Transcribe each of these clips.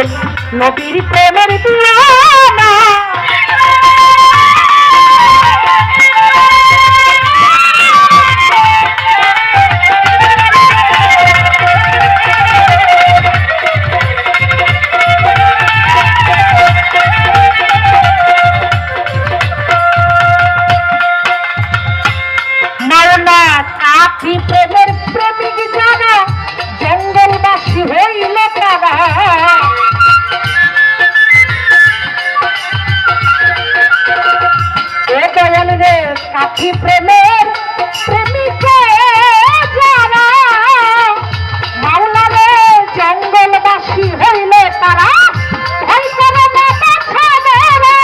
পাগল নবীর প্রেমের দিওয়ানা। মাওলা কাফি প্রেমের প্রেমিক যারা জঙ্গলবাসী হইল তারা, এ দয়াল রে কাফি প্রেমের প্রেমিক যারা মাওলা রে জঙ্গলবাসী হইল তারা, ভয় করে না পাছাবে রে,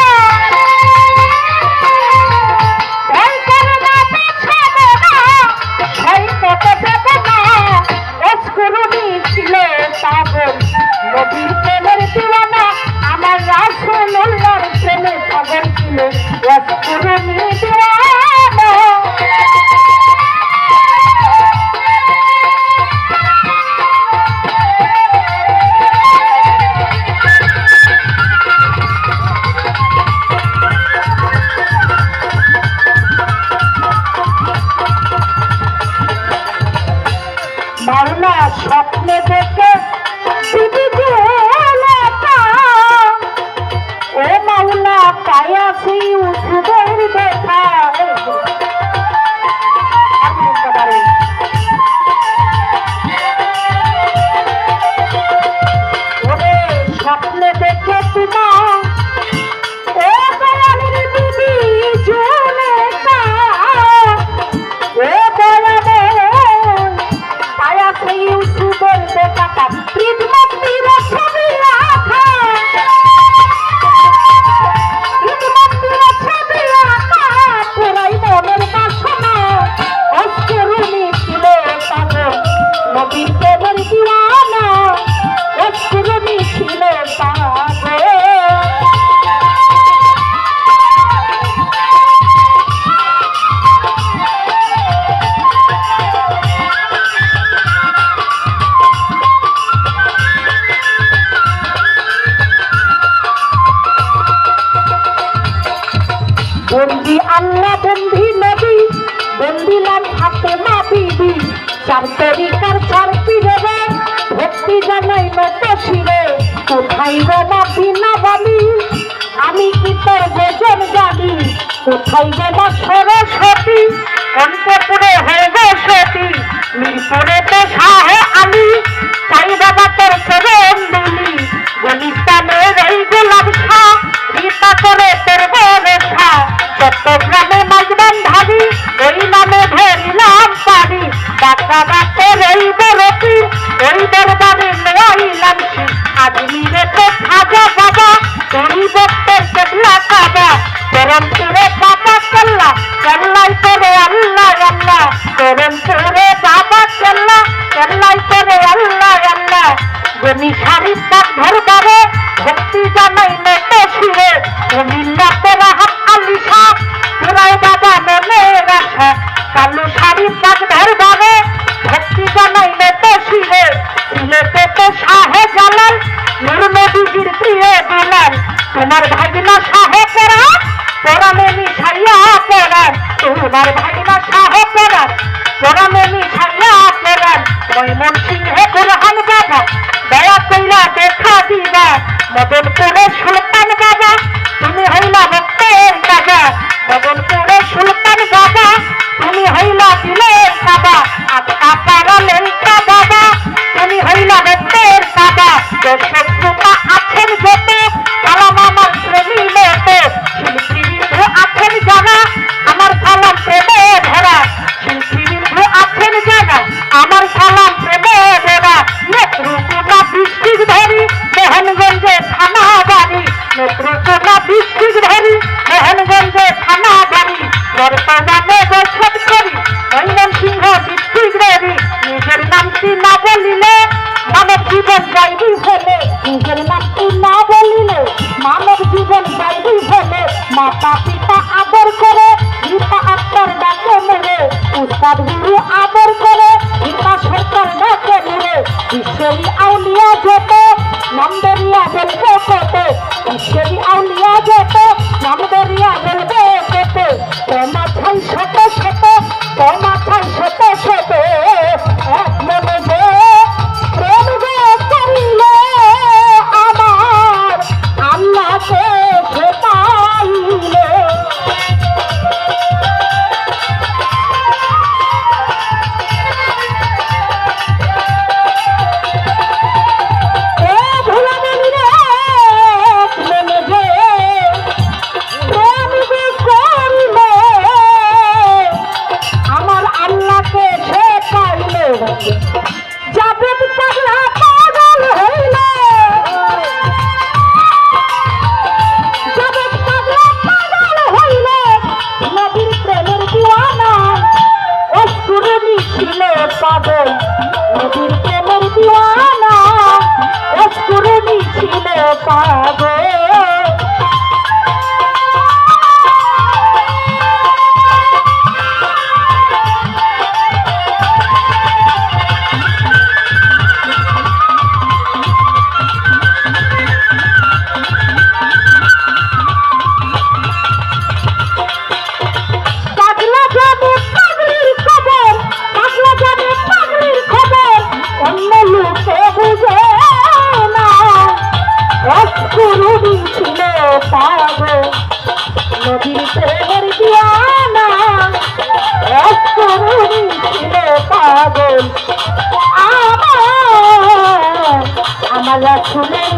ভয় করে না পাছাবে না, ভয় করতে দেবে না। অস্কুরুনি ছিল পাগল নবীর প্রেমের দিওয়ানা, আমার রাসূলুল্লাহর প্রেমে পাগল ছিল অস্কুরুনি দিওয়ানা। মাওলা স্বপ্নে দেখে ও মাওলা পায়াছি উঠবের দেখা, স্বপ্নে দেখে তোমার ও দয়ালের বিবি জুলেখা, ও দয়ালের পায়াছি উঠবের দেখা, পৃথিবীর ছবি রাখা, পৃথিবীর ছবি রাখা, পুরাই মনের বাসনা। অস্কুরুনি ছিল পাগল নবীর প্রেমের দিওয়ানা, অস্কুরুনি ছিল পাগল। বন্দি আল্লাহ বন্দি নবী বন্দিলাম ফাতেমা বিবি, চার তরিকার চার পীরে ভক্তি জানাই নত শিরে, কোথায় গো মাফি না বালি আমি কি তোর ভোজন জানি, কোথায় গো মা সরস্বতী অন্তপুরে হয়ে গো সতী, মিরপুরে তো শাহে আলী চাই বাবা তোর চরণ দুলি, গুলিস্তানের এই গোলাপ শাহ রীতা করে তোর বরেখা, চট্টগ্রামে মাঝবান ধারি ওই নামে ধরিলাম পারি, বাচ্চা বাচ্চার এই বরফি ওই দরবারে নেইলাম শিব, আজমিরে তো খাজা বাবা তোরই ভক্তের কেবলা কাবা, চরণপুরে বাবা কেল্লা কেল্লাই করে আল্লাহ আল্লাহ, চরণপুরে বাবা কেল্লা কেল্লাই করে আল্লাহ আল্লাহ, গনি শারিফ পাক দরবারে ভক্তি জানাই নত শিরে, কুমিল্লাতে রাহাত আলী শাহ পুরাই বাবা মনে রাখা, কালু শারিফ পাক দরবারে ভক্তি জানাই নত শিরে, সিলেটে তো শাহে জালাল নূর নবীজির প্রিয় দুলাল, তোমার ভাগিনা শাহে পরাণ পরাণে মিশাইয়া পরাণ, তোমার ভাগিনা শাহে পরাণ পরাণে মিশাইয়া পরাণ, ময়মনসিংহে বুরহান বাবা দয়া কইরা দেখা দিবা, মদনপুরে সুলতান বাবা তুমি হইলা ভক্তের বাবা, মদনপুরে সুলতান বাবা তুমি হইলা দিলের বাবা, আটকা পাড়া লেলকা বাবা তুমি হইলা ভক্তের বাবা, দর্শকতা আছেন যত সালাম আমার প্রেমী লোক, শিল্পী বিন্দু আছেন যারা আমার সালাম প্রেমে ধরা, শিল্পী বিন্দু আছেন যারা আমার সালাম প্রেমে ধরা, নেত্রকোনা ডিস্ট্রিক্ট ধরি মোহনগঞ্জে থানা বাড়ি, নেত্রকোনা ডিস্ট্রিক্ট ধরি মোহনগঞ্জে থানা বাড়ি, বর্তমানে বসত করি ময়মনসিংহ ডিস্ট্রিক্ট ধরি, নিজের নামটি না বলিলে মানব জীবন যাইবি ফেলে, নিজের নামটি না বলিলে মানব জীবন যাইবি ফেলে, মাতা পিতা আদর করে পিতা আত্মার ডাকে মেরে, উস্তাদ গুরু আদর করে পিতা সরকার ডাকে মেরে, ঈশ্বরী আউলিয়া যত নাম দরিয়া বলবো কত ঈশ্বরী আউলিয়া যেত নাম দরিয়া বলবো কত মাথায় শত শত মাথায় শত শত এক মনে যে প্রেম গো করিলে আমার আল্লাহকে সে পাইলে পাগল নদীর প্রেমের দিওয়ানা অস্কুরনি ছিল পাগল নদীর প্রেমের দিওয়ানা অস্কুরনি ছিল পাগল আমার রাসূলের